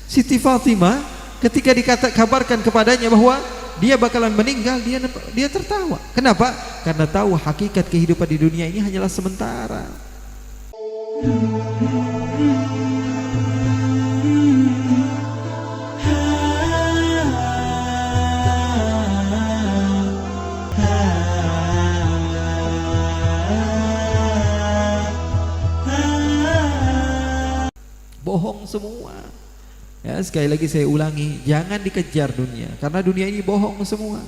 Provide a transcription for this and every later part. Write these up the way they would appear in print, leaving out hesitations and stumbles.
Siti Fatimah ketika dikabarkan kepadanya bahwa dia bakalan meninggal, dia tertawa. Kenapa? Karena tahu hakikat kehidupan di dunia ini hanyalah sementara. Bohong semua. Ya, sekali lagi saya ulangi, jangan dikejar dunia, karena dunia ini bohong semua.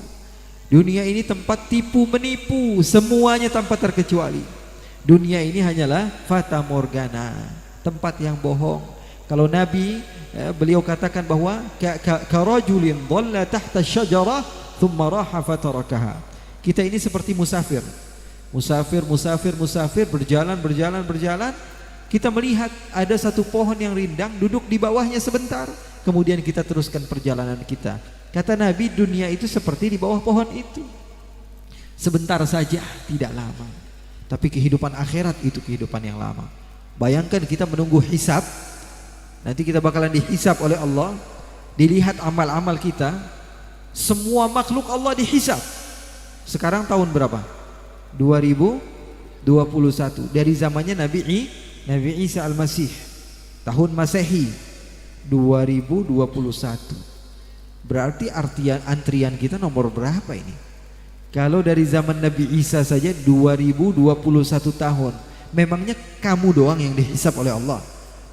Dunia ini tempat tipu menipu, semuanya tanpa terkecuali. Dunia ini hanyalah fata morgana, tempat yang bohong. Kalau Nabi, beliau katakan bahwa karajulin dhalla tahta syajarah thumma raha fatarakaha. Kita ini seperti musafir, berjalan. Kita melihat ada satu pohon yang rindang, duduk di bawahnya sebentar, kemudian kita teruskan perjalanan kita. Kata Nabi, dunia itu seperti di bawah pohon itu, sebentar saja, tidak lama. Tapi kehidupan akhirat itu kehidupan yang lama. Bayangkan kita menunggu hisab, nanti kita bakalan dihisab oleh Allah, dilihat amal-amal kita. Semua makhluk Allah dihisab. Sekarang tahun berapa? 2021. Dari zamannya Nabi Isa Al-Masih, tahun Masehi 2021. Berarti antrian kita nomor berapa ini? Kalau dari zaman Nabi Isa saja 2021 tahun. Memangnya kamu doang yang dihisab oleh Allah?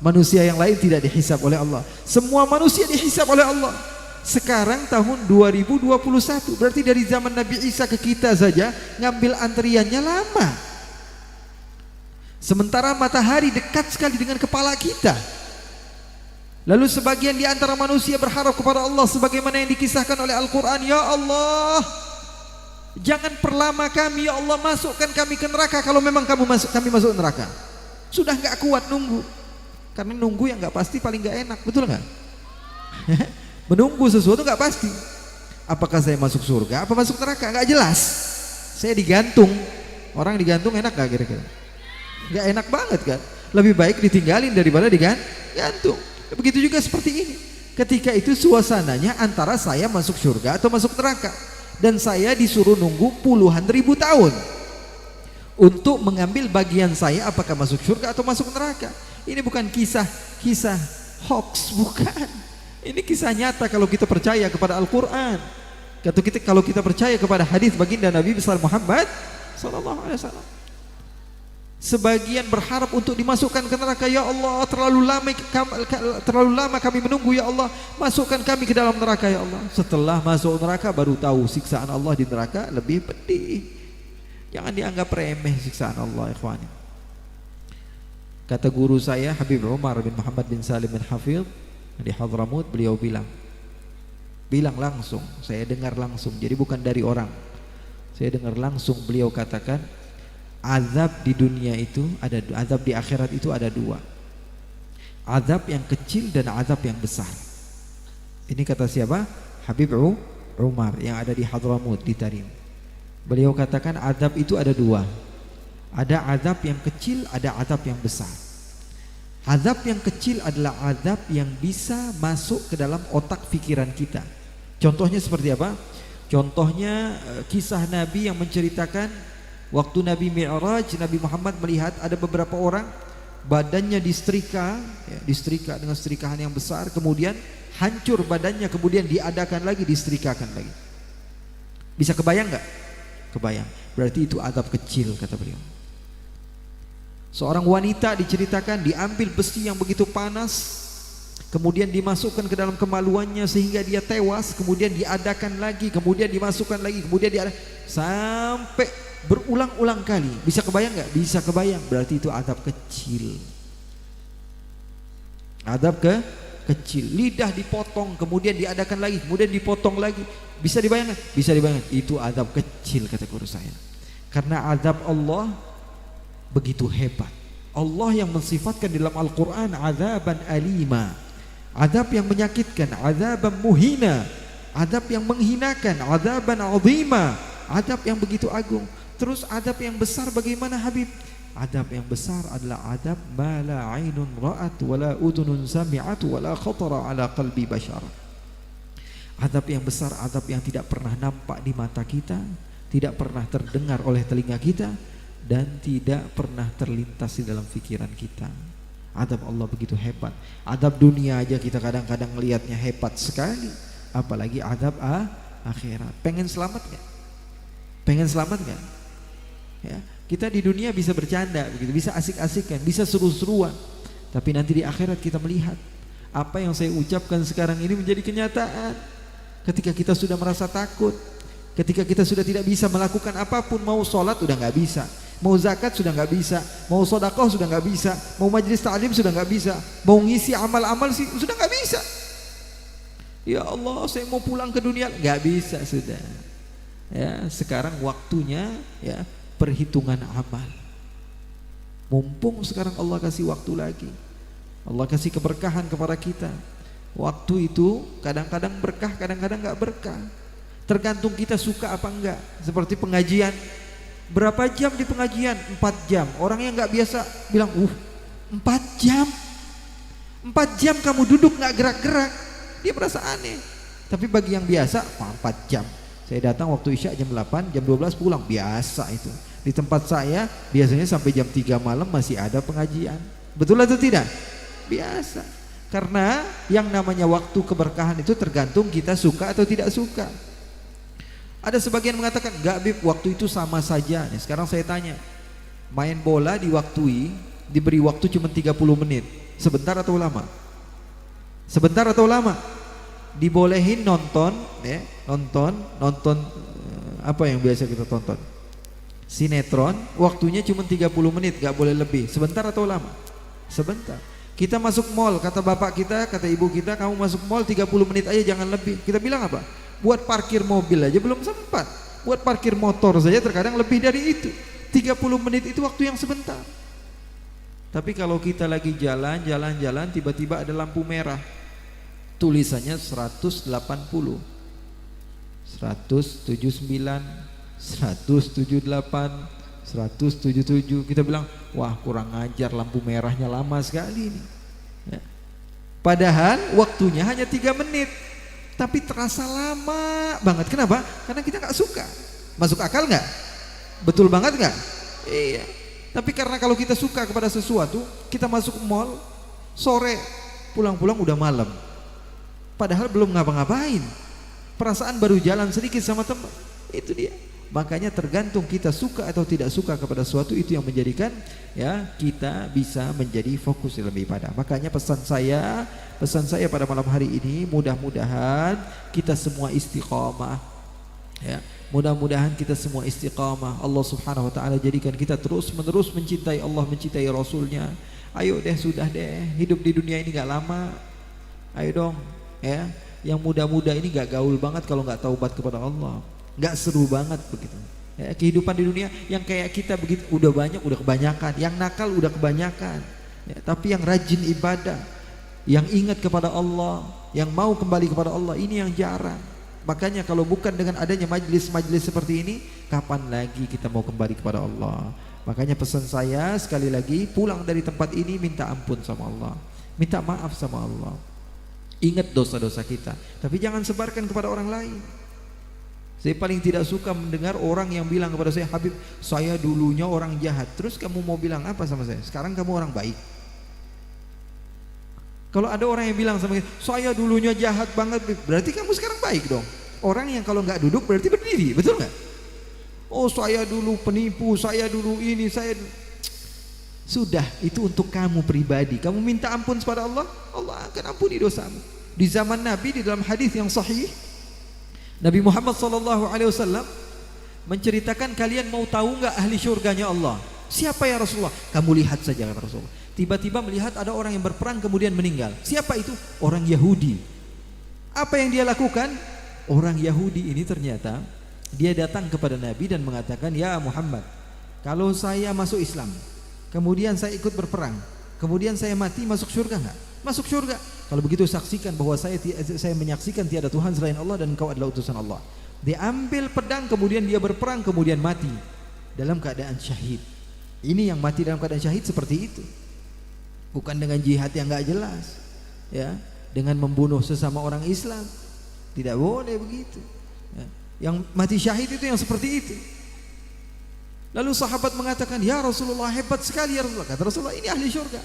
Manusia yang lain tidak dihisab oleh Allah. Semua manusia dihisab oleh Allah. Sekarang tahun 2021, berarti dari zaman Nabi Isa ke kita saja ngambil antriannya lama. Sementara matahari dekat sekali dengan kepala kita. Lalu sebagian di antara manusia berharap kepada Allah sebagaimana yang dikisahkan oleh Al-Quran. Ya Allah, jangan perlama kami, ya Allah, masukkan kami ke neraka. Kalau memang kami masuk neraka, sudah gak kuat nunggu. Karena nunggu yang gak pasti paling gak enak, betul gak? Menunggu sesuatu gak pasti. Apakah saya masuk surga, apa masuk neraka, gak jelas. Saya digantung. Orang digantung enak gak kira-kira? Gak enak banget kan? Lebih baik ditinggalin daripada digantung. Begitu juga seperti ini. Ketika itu suasananya antara saya masuk surga atau masuk neraka, dan saya disuruh nunggu puluhan ribu tahun untuk mengambil bagian saya, apakah masuk surga atau masuk neraka. Ini bukan kisah hoax, bukan. Ini kisah nyata kalau kita percaya kepada Al-Quran. Kalau kita percaya kepada hadis baginda Nabi besar Muhammad SAW. Sebagian berharap untuk dimasukkan ke neraka. Ya Allah, terlalu lama kami menunggu, ya Allah, masukkan kami ke dalam neraka, ya Allah. Setelah masuk neraka baru tahu siksaan Allah di neraka lebih pedih. Jangan dianggap remeh siksaan Allah, ikhwan. Kata guru saya Habib Umar bin Muhammad bin Salim bin Hafidh di Hadramut, beliau bilang langsung, saya dengar langsung, jadi bukan dari orang, saya dengar langsung. Beliau katakan, azab di dunia itu ada, azab di akhirat itu ada dua. Azab yang kecil dan azab yang besar. Ini kata siapa? Habib Umar yang ada di Hadramut di Tarim. Beliau katakan azab itu ada dua. Ada azab yang kecil, ada azab yang besar. Azab yang kecil adalah azab yang bisa masuk ke dalam otak pikiran kita. Contohnya seperti apa? Contohnya kisah Nabi yang menceritakan waktu Nabi Mi'raj, Nabi Muhammad melihat ada beberapa orang badannya disetrika dengan setrikahan yang besar, kemudian hancur badannya, kemudian diadakan lagi, disetrikakan lagi. Bisa kebayang nggak? Kebayang. Berarti itu azab kecil, kata beliau. Seorang wanita diceritakan diambil besi yang begitu panas, kemudian dimasukkan ke dalam kemaluannya sehingga dia tewas, kemudian diadakan lagi, kemudian dimasukkan lagi, kemudian sampai berulang-ulang kali. Bisa kebayang nggak? Bisa kebayang. Berarti itu azab kecil. Azab kecil. Lidah dipotong, kemudian diadakan lagi, kemudian dipotong lagi. Bisa dibayangkan? Bisa dibayangkan. Itu azab kecil, kata guru saya. Karena azab Allah begitu hebat. Allah yang mensifatkan dalam Al-Quran azaban alima, azab yang menyakitkan, azaban muhina, azab yang menghinakan, azaban azima, azab yang begitu agung. Terus azab yang besar bagaimana Habib? Adab yang besar adalah adab ma la ainun ra'at wala udhunun sami'at wala khatara ala qalbi bashar. Adab yang besar, adab yang tidak pernah nampak di mata kita, tidak pernah terdengar oleh telinga kita, dan tidak pernah terlintas di dalam pikiran kita. Adab Allah begitu hebat. Adab dunia aja kita kadang-kadang melihatnya hebat sekali, apalagi adab akhirat. Pengen selamat gak? Pengen selamat gak? Ya, kita di dunia bisa bercanda begitu, bisa asik-asikan, bisa seru-seruan, tapi nanti di akhirat kita melihat apa yang saya ucapkan sekarang ini menjadi kenyataan. Ketika kita sudah merasa takut, ketika kita sudah tidak bisa melakukan apapun, mau sholat udah nggak bisa, mau zakat sudah nggak bisa, mau sodakoh sudah nggak bisa, mau majelis ta'lim sudah nggak bisa, mau ngisi amal-amal sudah nggak bisa. Ya Allah, saya mau pulang ke dunia, nggak bisa sudah. Ya, sekarang waktunya ya perhitungan amal. Mumpung sekarang Allah kasih waktu lagi, Allah kasih keberkahan kepada kita. Waktu itu kadang-kadang berkah, kadang-kadang gak berkah, tergantung kita suka apa enggak. Seperti pengajian, berapa jam di pengajian? 4 jam. Orang yang gak biasa bilang 4 jam 4 jam kamu duduk gak gerak-gerak, dia merasa aneh. Tapi bagi yang biasa 4 jam. Saya datang waktu Isya jam 8, jam 12 pulang, biasa itu. Di tempat saya biasanya sampai jam 3 malam masih ada pengajian. Betul atau tidak? Biasa. Karena yang namanya waktu keberkahan itu tergantung kita suka atau tidak suka. Ada sebagian mengatakan, enggak Bib, waktu itu sama saja. Nih, sekarang saya tanya, main bola diwaktui, diberi waktu cuma 30 menit, sebentar atau lama? Sebentar atau lama? Dibolehin nonton, ya, nonton apa yang biasa kita tonton, sinetron, waktunya cuma 30 menit, gak boleh lebih. Sebentar atau lama? Sebentar. Kita masuk mall, kata bapak kita, kata ibu kita, kamu masuk mall 30 menit aja, jangan lebih. Kita bilang apa? Buat parkir mobil aja belum sempat, buat parkir motor saja terkadang lebih dari itu. 30 menit itu waktu yang sebentar. Tapi kalau kita lagi jalan, tiba-tiba ada lampu merah, tulisannya 180, 179, 178, 177. Kita bilang, wah kurang ajar, lampu merahnya lama sekali ini ya. Padahal waktunya hanya 3 menit, tapi terasa lama banget. Kenapa? Karena kita gak suka. Masuk akal gak? Betul banget gak? Iya. Tapi karena kalau kita suka kepada sesuatu, kita masuk mall sore, pulang-pulang udah malam, padahal belum ngapa-ngapain, perasaan baru jalan sedikit sama teman. Itu dia. Makanya tergantung kita suka atau tidak suka kepada sesuatu, itu yang menjadikan ya kita bisa menjadi fokus dalam ibadah. Makanya pesan saya pada malam hari ini, mudah-mudahan kita semua istiqamah ya. Mudah-mudahan kita semua istiqamah. Allah Subhanahu wa taala jadikan kita terus-menerus mencintai Allah, mencintai Rasulnya. Ayo deh, sudah deh, hidup di dunia ini gak lama. Ayo dong ya, yang muda-muda ini gak gaul banget kalau gak taubat kepada Allah, gak seru banget begitu ya. Kehidupan di dunia yang kayak kita begitu udah banyak, udah kebanyakan. Yang nakal udah kebanyakan ya. Tapi yang rajin ibadah, yang ingat kepada Allah, yang mau kembali kepada Allah, ini yang jarang. Makanya kalau bukan dengan adanya majlis-majlis seperti ini, kapan lagi kita mau kembali kepada Allah? Makanya pesan saya sekali lagi, pulang dari tempat ini minta ampun sama Allah, minta maaf sama Allah. Ingat dosa-dosa kita, tapi jangan sebarkan kepada orang lain. Saya paling tidak suka mendengar orang yang bilang kepada saya, Habib, saya dulunya orang jahat. Terus kamu mau bilang apa sama saya? Sekarang kamu orang baik. Kalau ada orang yang bilang sama saya dulunya jahat banget, berarti kamu sekarang baik dong. Orang yang kalau nggak duduk berarti berdiri, betul nggak? Oh saya dulu penipu, saya dulu ini, saya sudah, itu untuk kamu pribadi. Kamu minta ampun kepada Allah, Allah akan ampuni dosamu. Di zaman Nabi, di dalam hadis yang sahih, Nabi Muhammad SAW menceritakan, kalian mau tahu nggak ahli surganya Allah? Siapa ya Rasulullah? Kamu lihat saja, kata Rasulullah. Tiba-tiba melihat ada orang yang berperang kemudian meninggal. Siapa itu? Orang Yahudi. Apa yang dia lakukan? Orang Yahudi ini ternyata dia datang kepada Nabi dan mengatakan, ya Muhammad, kalau saya masuk Islam, kemudian saya ikut berperang, kemudian saya mati, masuk surga enggak? Masuk surga. Kalau begitu saksikan bahwa saya menyaksikan tiada Tuhan selain Allah dan engkau adalah utusan Allah. Dia ambil pedang, kemudian dia berperang, kemudian mati dalam keadaan syahid. Ini yang mati dalam keadaan syahid seperti itu. Bukan dengan jihad yang enggak jelas, ya, dengan membunuh sesama orang Islam. Tidak boleh begitu. Ya. Yang mati syahid itu yang seperti itu. Lalu sahabat mengatakan, ya Rasulullah, hebat sekali ya Rasulullah. Kata Rasulullah, ini ahli syurga.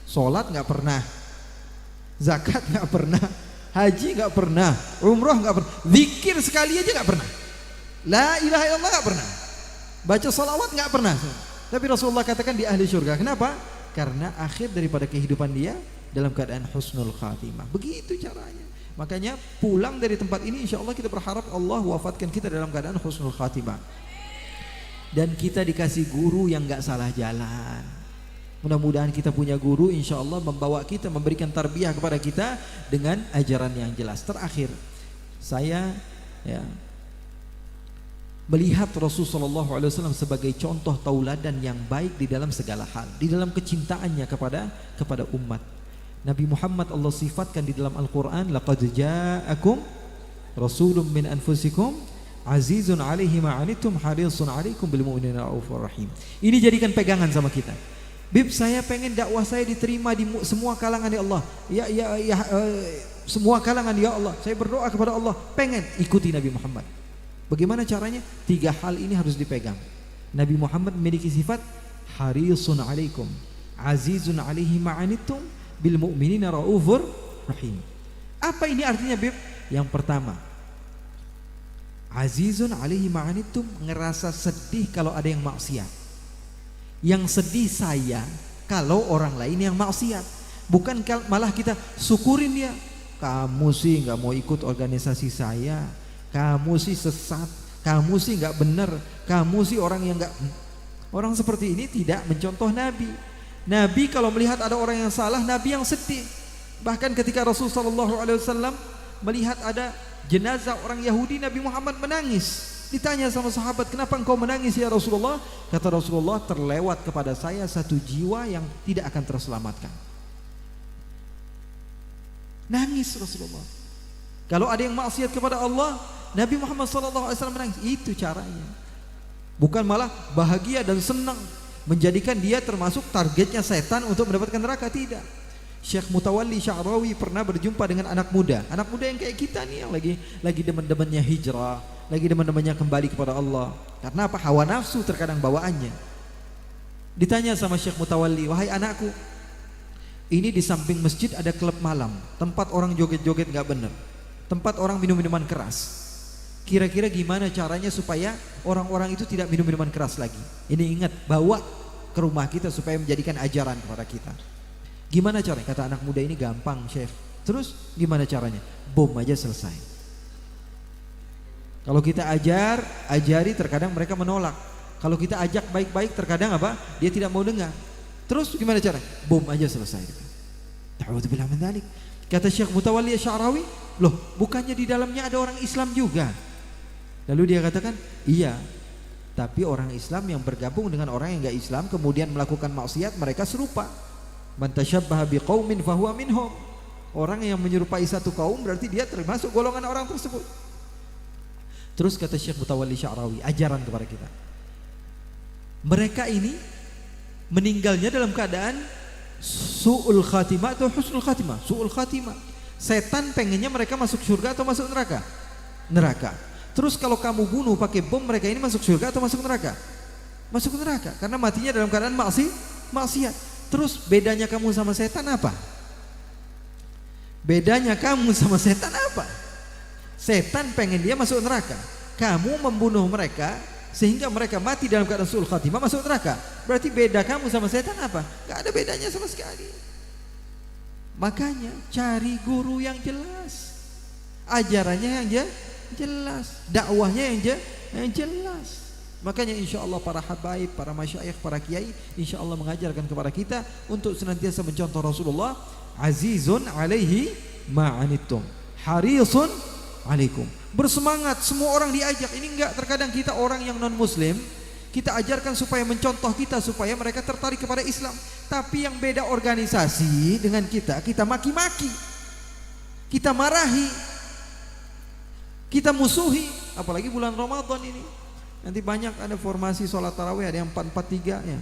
Sholat nggak pernah, zakat nggak pernah, haji nggak pernah, umroh nggak pernah, zikir sekali aja nggak pernah, la ilaha illallah nggak pernah, baca salawat nggak pernah. Tapi Rasulullah katakan di ahli syurga. Kenapa? Karena akhir daripada kehidupan dia dalam keadaan husnul khatimah. Begitu caranya. Makanya pulang dari tempat ini insya Allah kita berharap Allah wafatkan kita dalam keadaan husnul khatimah. Dan kita dikasih guru yang gak salah jalan. Mudah-mudahan kita punya guru insya Allah membawa kita, memberikan tarbiyah kepada kita dengan ajaran yang jelas. Terakhir, saya melihat Rasulullah SAW sebagai contoh tauladan yang baik di dalam segala hal, di dalam kecintaannya kepada umat. Nabi Muhammad Allah sifatkan di dalam Al-Quran, laqad ja'akum rasulun min anfusikum azizun alaihi ma'anitum harisun alaikum bil mu'minina raufur rahim. Ini jadikan pegangan sama kita. Bib, saya pengen dakwah saya diterima di semua kalangan ya Allah. Semua kalangan ya Allah. Saya berdoa kepada Allah, pengen ikuti Nabi Muhammad. Bagaimana caranya? 3 hal ini harus dipegang. Nabi Muhammad memiliki sifat harisun alaikum, azizun alaihi ma'anitum bil mu'minina raufur rahim. Apa ini artinya, Bib? Yang pertama, azizun alaihi ma'anitum, ngerasa sedih kalau ada yang maksiat. Yang sedih saya kalau orang lain yang maksiat. Bukan malah kita syukurin dia. Kamu sih nggak mau ikut organisasi saya, kamu sih sesat, kamu sih nggak benar, kamu sih orang yang nggak. Orang seperti ini tidak mencontoh Nabi. Nabi kalau melihat ada orang yang salah, Nabi yang sedih. Bahkan ketika Rasulullah SAW melihat ada jenazah orang Yahudi, Nabi Muhammad menangis. Ditanya sama sahabat, kenapa engkau menangis ya Rasulullah? Kata Rasulullah, terlewat kepada saya satu jiwa yang tidak akan terselamatkan. Nangis Rasulullah. Kalau ada yang maksiat kepada Allah, Nabi Muhammad SAW menangis. Itu caranya. Bukan malah bahagia dan senang, menjadikan dia termasuk targetnya setan untuk mendapatkan neraka. Tidak. Syekh Mutawalli Sya'rawi pernah berjumpa dengan anak muda yang kayak kita nih, yang lagi demen-demennya hijrah, lagi demen-demennya kembali kepada Allah. Karena apa? Hawa nafsu terkadang bawaannya. Ditanya sama Syekh Mutawalli, wahai anakku, ini di samping masjid ada klub malam, tempat orang joget-joget gak bener, tempat orang minum minuman keras. Kira-kira gimana caranya supaya orang-orang itu tidak minum minuman keras lagi? Ini ingat, bawa ke rumah kita supaya menjadikan ajaran kepada kita. Gimana caranya? Kata anak muda ini, gampang Syekh. Terus gimana caranya? Bom aja selesai. Kalau kita ajari, terkadang mereka menolak. Kalau kita ajak baik-baik, terkadang apa? Dia tidak mau dengar. Terus gimana caranya? Bom aja selesai. Ta'udzubillah min dzalik. Kata Syekh Mutawalli Sya'rawi, loh, bukannya di dalamnya ada orang Islam juga? Lalu dia katakan, iya, tapi orang Islam yang bergabung dengan orang yang enggak Islam kemudian melakukan maksiat, mereka serupa. Man tasyabbaha biqaumin fahuwa minhum. Orang yang menyerupai satu kaum berarti dia termasuk golongan orang tersebut. Terus kata Syekh Mutawalli Sya'rawi, ajaran kepada kita, mereka ini meninggalnya dalam keadaan su'ul khatimah atau husnul khatimah. Su'ul khatimah. Setan pengennya mereka masuk surga atau masuk neraka? Neraka. Terus kalau kamu bunuh pakai bom, mereka ini masuk surga atau masuk neraka? Masuk neraka, karena matinya dalam keadaan maksiat. Terus bedanya kamu sama setan apa? Bedanya kamu sama setan apa? Setan pengen dia masuk neraka, kamu membunuh mereka sehingga mereka mati dalam keadaan su'ul khatimah, masuk neraka. Berarti beda kamu sama setan apa? Gak ada bedanya sama sekali. Makanya cari guru yang jelas, ajarannya yang jelas, dakwahnya yang jelas. Makanya insya Allah para habaib, para masyayikh, para kiai insya Allah mengajarkan kepada kita untuk senantiasa mencontoh Rasulullah. Azizun alaihi ma'anittum, harisun alaikum. Bersemangat, semua orang diajak. Ini enggak, terkadang kita orang yang non muslim kita ajarkan supaya mencontoh kita, supaya mereka tertarik kepada Islam. Tapi yang beda organisasi dengan kita maki-maki, kita marahi, kita musuhi. Apalagi bulan Ramadan ini, nanti banyak ada formasi sholat tarawih, ada yang 4-4-3 ya.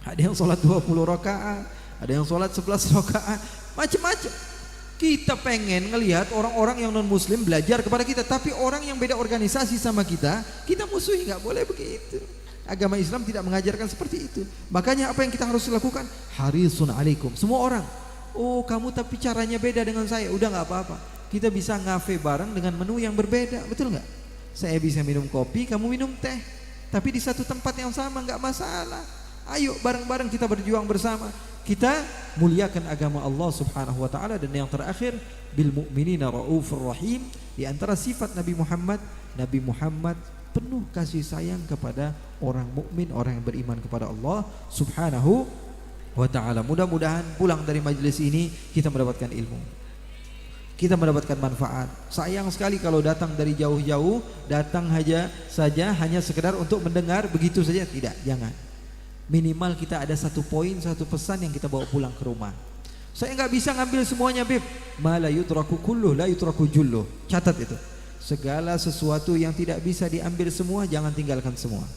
Ada yang sholat 20 rakaat, ada yang sholat 11 rakaat, macam-macam. Kita pengen ngelihat orang-orang yang non muslim belajar kepada kita, tapi orang yang beda organisasi sama kita musuhi. Nggak boleh begitu. Agama Islam tidak mengajarkan seperti itu. Makanya apa yang kita harus lakukan? Harisun alaikum. Semua orang, oh kamu tapi caranya beda dengan saya, udah nggak apa-apa. Kita bisa ngafe bareng dengan menu yang berbeda, betul nggak? Saya bisa minum kopi, kamu minum teh, tapi di satu tempat yang sama, nggak masalah. Ayo bareng-bareng kita berjuang bersama. Kita muliakan agama Allah Subhanahu wa taala. Dan yang terakhir, bil mu'minina raufur rahim. Di antara sifat Nabi Muhammad penuh kasih sayang kepada orang mukmin, orang yang beriman kepada Allah Subhanahu wa taala. Mudah-mudahan pulang dari majelis ini kita mendapatkan ilmu, kita mendapatkan manfaat. Sayang sekali kalau datang dari jauh-jauh, datang saja hanya sekedar untuk mendengar begitu saja. Tidak, jangan. Minimal kita ada satu poin, satu pesan yang kita bawa pulang ke rumah. Saya nggak bisa ngambil semuanya, Beb. Ma la yutraku kulluh la yutraku julluh. Catat itu. Segala sesuatu yang tidak bisa diambil semua, jangan tinggalkan semua.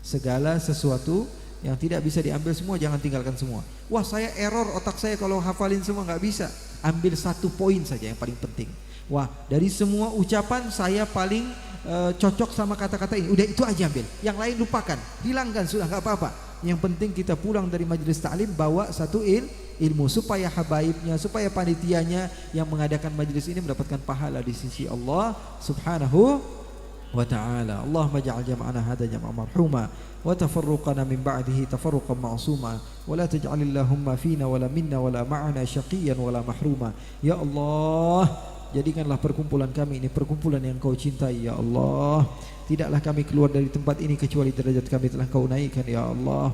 Segala sesuatu yang tidak bisa diambil semua, jangan tinggalkan semua. Wah, saya error otak saya kalau hafalin semua, nggak bisa. Ambil satu poin saja yang paling penting. Wah, dari semua ucapan saya paling cocok sama kata-kata ini. Udah itu aja ambil. Yang lain lupakan, hilangkan, sudah nggak apa-apa. Yang penting kita pulang dari majelis ta'lim bawa satu ilmu, supaya habaibnya, supaya panitianya yang mengadakan majelis ini mendapatkan pahala di sisi Allah Subhanahu wa ta'ala. Allahumma ja'al jam'ana hadha jam'an marhuma wa tafarruqana min ba'dihi tafarruqan ma'suma wa la taj'alillahumma fina wala minna wala ma'ana syaqiyan wala mahruma. Ya Allah, jadikanlah perkumpulan kami ini perkumpulan yang Kau cintai ya Allah. Tidaklah kami keluar dari tempat ini kecuali derajat kami telah Kau naikkan ya Allah.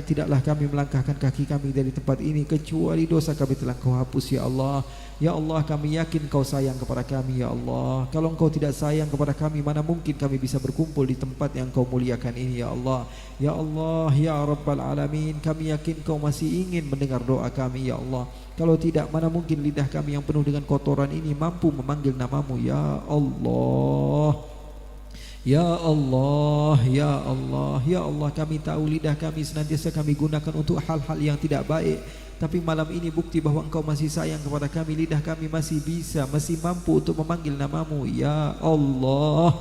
Tidaklah kami melangkahkan kaki kami dari tempat ini kecuali dosa kami telah Kau hapus ya Allah. Ya Allah, kami yakin Kau sayang kepada kami ya Allah. Kalau Engkau tidak sayang kepada kami, mana mungkin kami bisa berkumpul di tempat yang Kau muliakan ini ya Allah. Ya Allah, ya Rabbal Alamin, kami yakin Kau masih ingin mendengar doa kami ya Allah. Kalau tidak, mana mungkin lidah kami yang penuh dengan kotoran ini mampu memanggil namamu ya Allah. Ya Allah, ya Allah, ya Allah, kami tahu lidah kami senantiasa kami gunakan untuk hal-hal yang tidak baik. Tapi malam ini bukti bahwa Engkau masih sayang kepada kami. Lidah kami masih mampu untuk memanggil namamu ya Allah.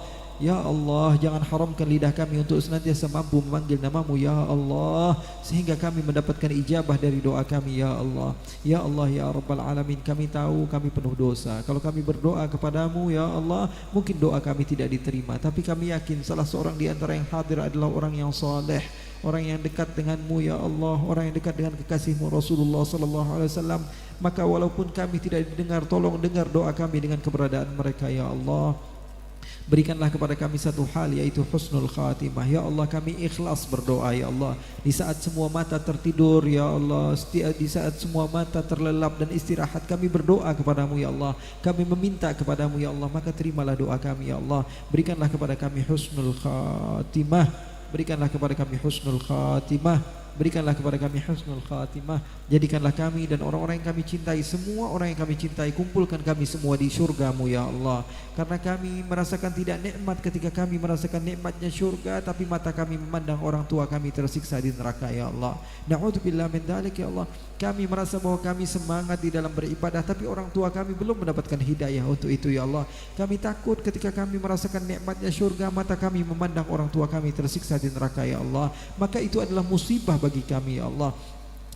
Ya Allah, jangan haramkan lidah kami untuk senantiasa mampu memanggil namamu ya Allah, sehingga kami mendapatkan ijabah dari doa kami ya Allah. Ya Allah, ya Rabbal Alamin, kami tahu kami penuh dosa. Kalau kami berdoa kepadamu ya Allah, mungkin doa kami tidak diterima, tapi kami yakin salah seorang di antara yang hadir adalah orang yang saleh, orang yang dekat denganmu ya Allah, orang yang dekat dengan kekasihmu Rasulullah sallallahu alaihi wasallam. Maka walaupun kami tidak didengar, tolong dengar doa kami dengan keberadaan mereka ya Allah. Berikanlah kepada kami satu hal, yaitu husnul khatimah ya Allah. Kami ikhlas berdoa ya Allah, di saat semua mata tertidur ya Allah, di saat semua mata terlelap dan istirahat, kami berdoa kepadamu ya Allah. Kami meminta kepadamu ya Allah, maka terimalah doa kami ya Allah. Berikanlah kepada kami husnul khatimah, berikanlah kepada kami husnul khatimah, berikanlah kepada kami husnul khatimah. Jadikanlah kami dan orang-orang yang kami cintai, semua orang yang kami cintai, kumpulkan kami semua di syurgamu ya Allah. Karena kami merasakan tidak nikmat ketika kami merasakan nikmatnya syurga, tapi mata kami memandang orang tua kami tersiksa di neraka ya Allah. Na'udzubillah min dzalik ya Allah. Kami merasa bahwa kami semangat di dalam beribadah, tapi orang tua kami belum mendapatkan hidayah untuk itu ya Allah. Kami takut ketika kami merasakan nikmatnya syurga, mata kami memandang orang tua kami tersiksa di neraka ya Allah. Maka itu adalah musibah bagi kami ya Allah.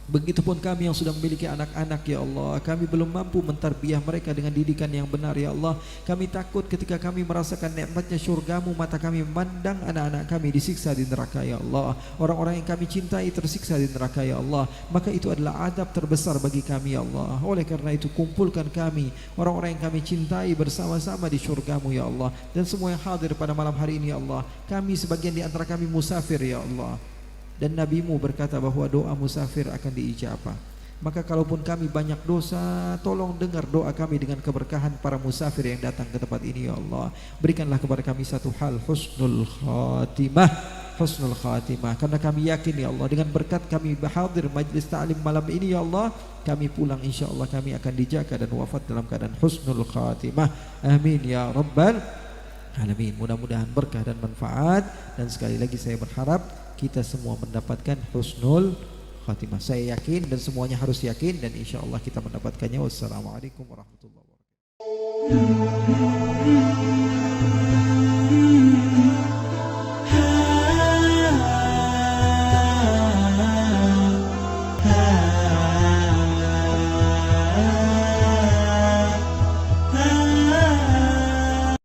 Begitupun kami yang sudah memiliki anak-anak ya Allah, kami belum mampu mentarbiyah mereka dengan didikan yang benar ya Allah. Kami takut ketika kami merasakan nikmatnya syurgamu, mata kami memandang anak-anak kami disiksa di neraka ya Allah. Orang-orang yang kami cintai tersiksa di neraka ya Allah. Maka itu adalah adab terbesar bagi kami ya Allah. Oleh karena itu kumpulkan kami, orang-orang yang kami cintai, bersama-sama di syurgamu ya Allah. Dan semua yang hadir pada malam hari ini ya Allah, kami sebagian di antara kami musafir ya Allah. Dan Nabimu berkata bahwa doa musafir akan diijabah. Maka kalaupun kami banyak dosa, tolong dengar doa kami dengan keberkahan para musafir yang datang ke tempat ini ya Allah. Berikanlah kepada kami satu hal, husnul khatimah, husnul khatimah. Karena kami yakin ya Allah, dengan berkat kami hadir majlis ta'lim malam ini ya Allah, kami pulang insya Allah kami akan dijaga dan wafat dalam keadaan husnul khatimah. Amin ya Rabbal alamin. Mudah-mudahan berkah dan manfaat, dan sekali lagi saya berharap kita semua mendapatkan husnul khatimah. Saya yakin dan semuanya harus yakin, dan insya Allah kita mendapatkannya. Wassalamualaikum warahmatullahi wabarakatuh.